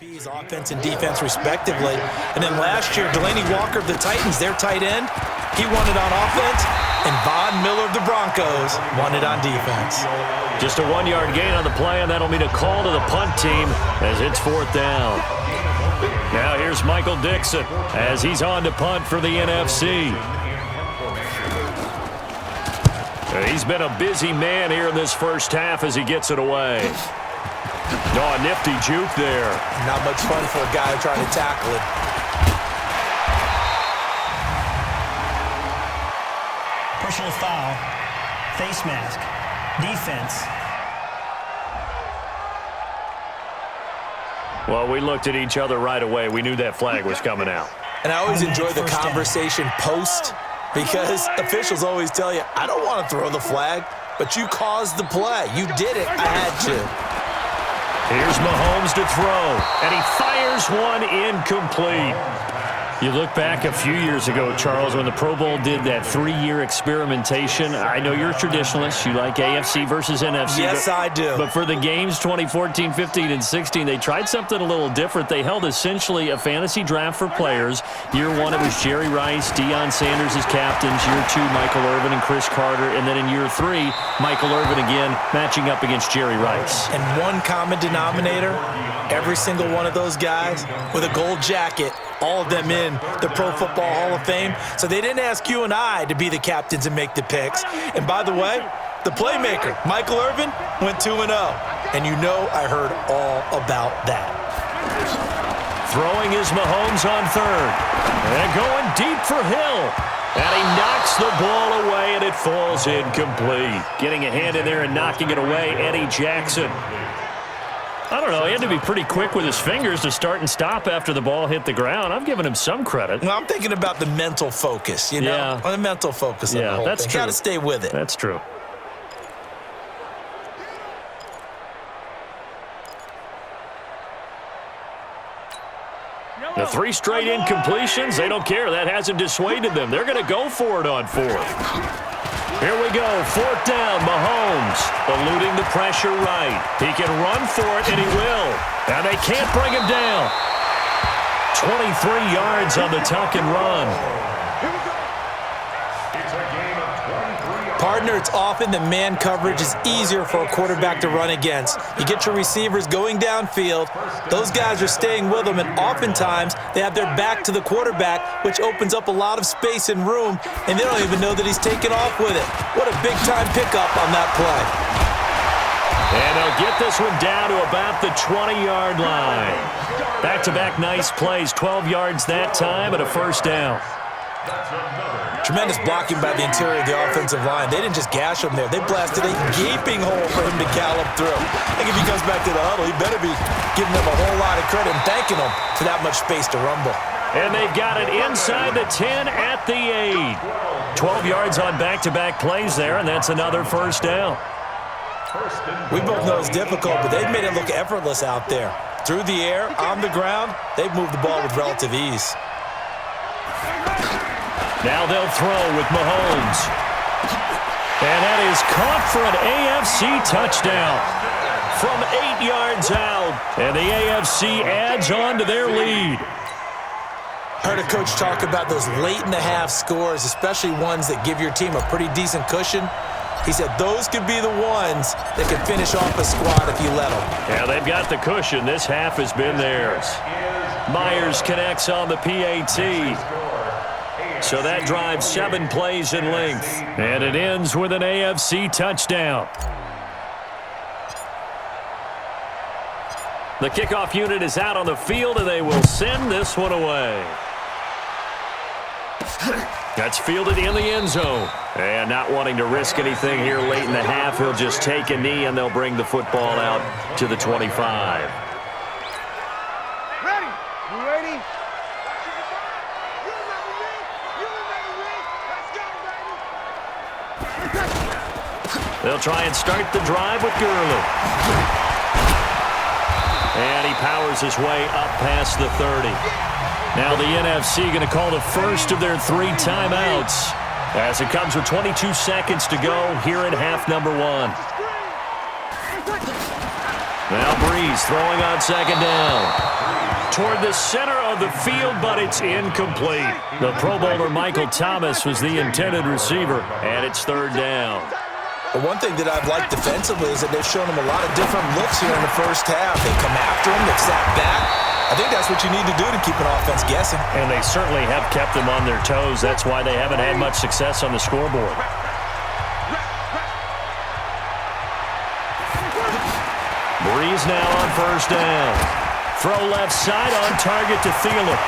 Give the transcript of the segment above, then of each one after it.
Offense and defense respectively. And then last year, Delaney Walker of the Titans, their tight end, he won it on offense, and Von Miller of the Broncos won it on defense. Just a 1-yard gain on the play, and that'll mean a call to the punt team as it's 4th down. Now here's Michael Dixon as he's on to punt for the NFC. He's been a busy man here in this first half as he gets it away. Oh, a nifty juke there. Not much fun for a guy trying to tackle it. Personal foul, face mask, defense. Well, we looked at each other right away. We knew that flag was coming out. And I always enjoy the conversation post because officials always tell you, I don't want to throw the flag, but you caused the play. You did it. I had to. Here's Mahomes to throw, and he fires one incomplete. You look back a few years ago, Charles, when the Pro Bowl did that 3-year experimentation. I know you're a traditionalist. You like AFC versus NFC. Yes, I do. But for the games 2014, 15, and 16, they tried something a little different. They held essentially a fantasy draft for players. Year 1, it was Jerry Rice, Deion Sanders as captains. Year 2, Michael Irvin and Chris Carter. And then in year 3, Michael Irvin again matching up against Jerry Rice. And one common denominator, every single one of those guys with a gold jacket, all of them in the Pro Football Hall of Fame. So they didn't ask you and I to be the captains and make the picks. And by the way, the playmaker, Michael Irvin, went 2-0. And you know I heard all about that. Throwing is Mahomes on 3rd. And going deep for Hill. And he knocks the ball away, and it falls incomplete. Getting a hand in there and knocking it away, Eddie Jackson. I don't know, he had to be pretty quick with his fingers to start and stop after the ball hit the ground. I'm giving him some credit. Well, I'm thinking about the mental focus, you know? Yeah. On the mental focus of the whole that's thing. true. Got to stay with it. That's true. The 3 straight incompletions, they don't care. That hasn't dissuaded them. They're going to go for it on 4th. Here we go, 4th down, Mahomes, eluding the pressure right. He can run for it, and he will. And they can't bring him down. 23 yards on the tuck and run. Partner, it's often that man coverage is easier for a quarterback to run against. You get your receivers going downfield. Those guys are staying with them, and oftentimes they have their back to the quarterback, which opens up a lot of space and room, and they don't even know that he's taken off with it. What a big-time pickup on that play. And they'll get this one down to about the 20-yard line. Back-to-back nice plays, 12 yards that time, and a 1st down. Tremendous blocking by the interior of the offensive line. They didn't just gash him there. They blasted a gaping hole for him to gallop through. I think if he comes back to the huddle, he better be giving them a whole lot of credit and thanking them for that much space to rumble. And they've got it inside the 10 at the 8. 12 yards on back-to-back plays there, and that's another 1st down. We both know it's difficult, but they've made it look effortless out there. Through the air, on the ground, they've moved the ball with relative ease. Now they'll throw with Mahomes. And that is caught for an AFC touchdown from 8 yards out. And the AFC adds on to their lead. Heard a coach talk about those late-in-the-half scores, especially ones that give your team a pretty decent cushion. He said those could be the ones that could finish off a squad if you let them. Yeah, they've got the cushion. This half has been theirs. Myers connects on the PAT. So that drives 7 plays in length. And it ends with an AFC touchdown. The kickoff unit is out on the field, and they will send this one away. That's fielded in the end zone. And not wanting to risk anything here late in the half, he'll just take a knee, and they'll bring the football out to the 25. Ready? You ready? They'll try and start the drive with Gurley. And he powers his way up past the 30. Now the NFC going to call the first of their 3 timeouts as it comes with 22 seconds to go here in half number 1. Now Breeze throwing on second down. Toward the center of the field, but it's incomplete. The Pro Bowler Michael Thomas was the intended receiver, and it's third down. But one thing that I've liked defensively is that they've shown him a lot of different looks here in the first half. They come after him, they've sat back. I think that's what you need to do to keep an offense guessing. And they certainly have kept them on their toes. That's why they haven't had much success on the scoreboard. Breeze now on first down. Throw left side on target to Thielen.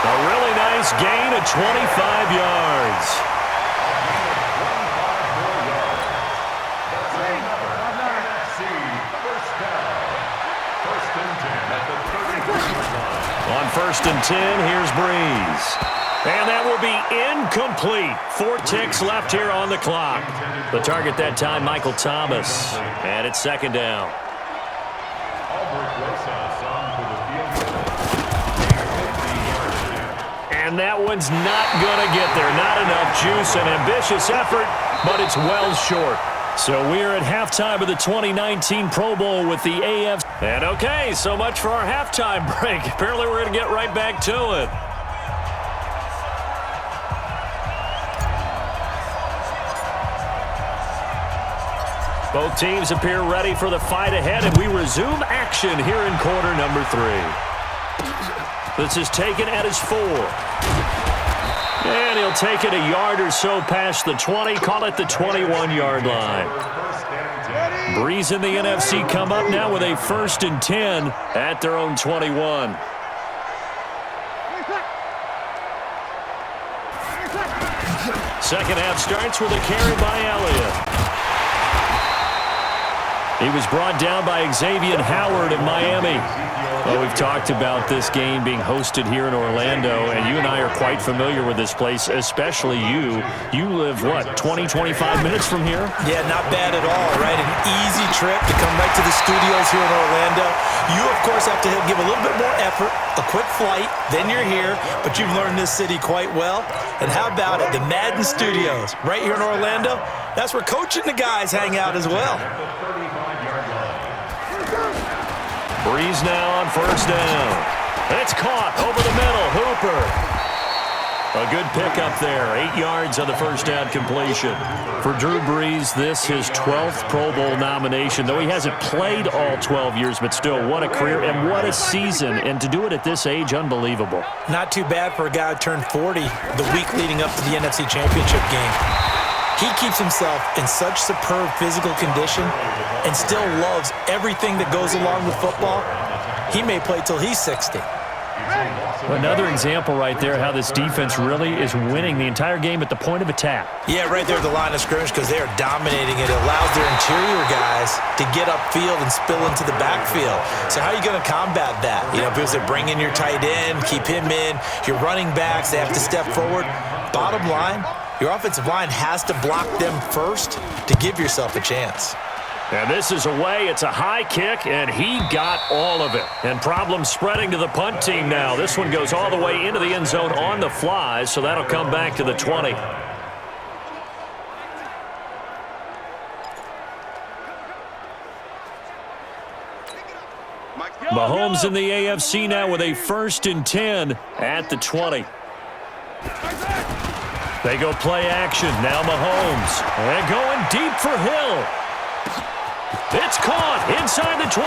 A really nice gain of 25 yards. On first and 10, here's Breeze. And that will be incomplete. 4 ticks left here on the clock. The target that time, Michael Thomas. And it's second down. And that one's not going to get there. Not enough juice, an ambitious effort, but it's well short. So we're at halftime of the 2019 Pro Bowl with the AFC. And okay, so much for our halftime break. Apparently we're going to get right back to it. Both teams appear ready for the fight ahead, and we resume action here in quarter number 3. This is taken at his 4. And he'll take it a yard or so past the 20, call it the 21-yard line. Breeze and the NFC come up now with a first and 10 at their own 21. Second half starts with a carry by Elliott. He was brought down by Xavier Howard of Miami. Well, we've talked about this game being hosted here in Orlando, and you and I are quite familiar with this place, especially you. You live, what, 20, 25 minutes from here? Yeah, not bad at all, right? An easy trip to come right to the studios here in Orlando. You, of course, have to give a little bit more effort, a quick flight, then you're here, but you've learned this city quite well. And how about it, the Madden studios right here in Orlando? That's where Coach and the guys hang out as well. Breeze now on first down. It's caught over the middle. Hooper. A good pickup there. 8 yards on the first down completion. For Drew Brees, this his 12th Pro Bowl nomination. Though he hasn't played all 12 years, but still, what a career and what a season. And to do it at this age, unbelievable. Not too bad for a guy who turned 40 the week leading up to the NFC Championship game. He keeps himself in such superb physical condition and still loves everything that goes along with football. He may play till he's 60. Another example right there how this defense really is winning the entire game at the point of attack. Yeah, right there at the line of scrimmage because they are dominating it. It allows their interior guys to get upfield and spill into the backfield. So how are you going to combat that? You know, because they bring in your tight end, keep him in. Your running backs, they have to step forward. Bottom line, your offensive line has to block them first to give yourself a chance. And this is away. It's a high kick, and he got all of it. And problems spreading to the punt team now. This one goes all the way into the end zone on the fly, so that'll come back to the 20. Mahomes in the AFC now with a first and 10 at the 20. They go play action. Now Mahomes. And going deep for Hill. It's caught inside the 25.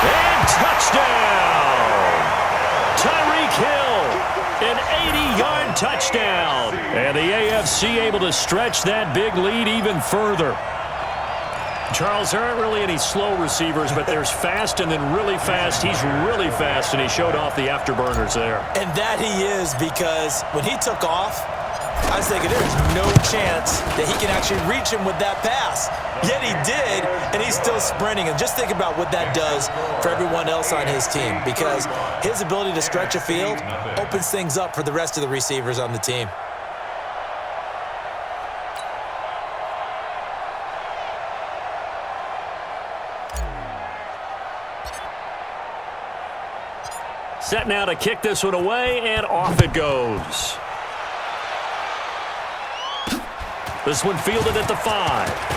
And touchdown. Tyreek Hill. An 80-yard touchdown. And the AFC able to stretch that big lead even further. Charles, there aren't really any slow receivers, but there's fast and then really fast. He's really fast, and he showed off the afterburners there. And that he is, because when he took off, I was thinking there's no chance that he can actually reach him with that pass. Yet he did, and he's still sprinting. And just think about what that does for everyone else on his team, because his ability to stretch a field opens things up for the rest of the receivers on the team. Set now to kick this one away, and off it goes. This one fielded at the 5.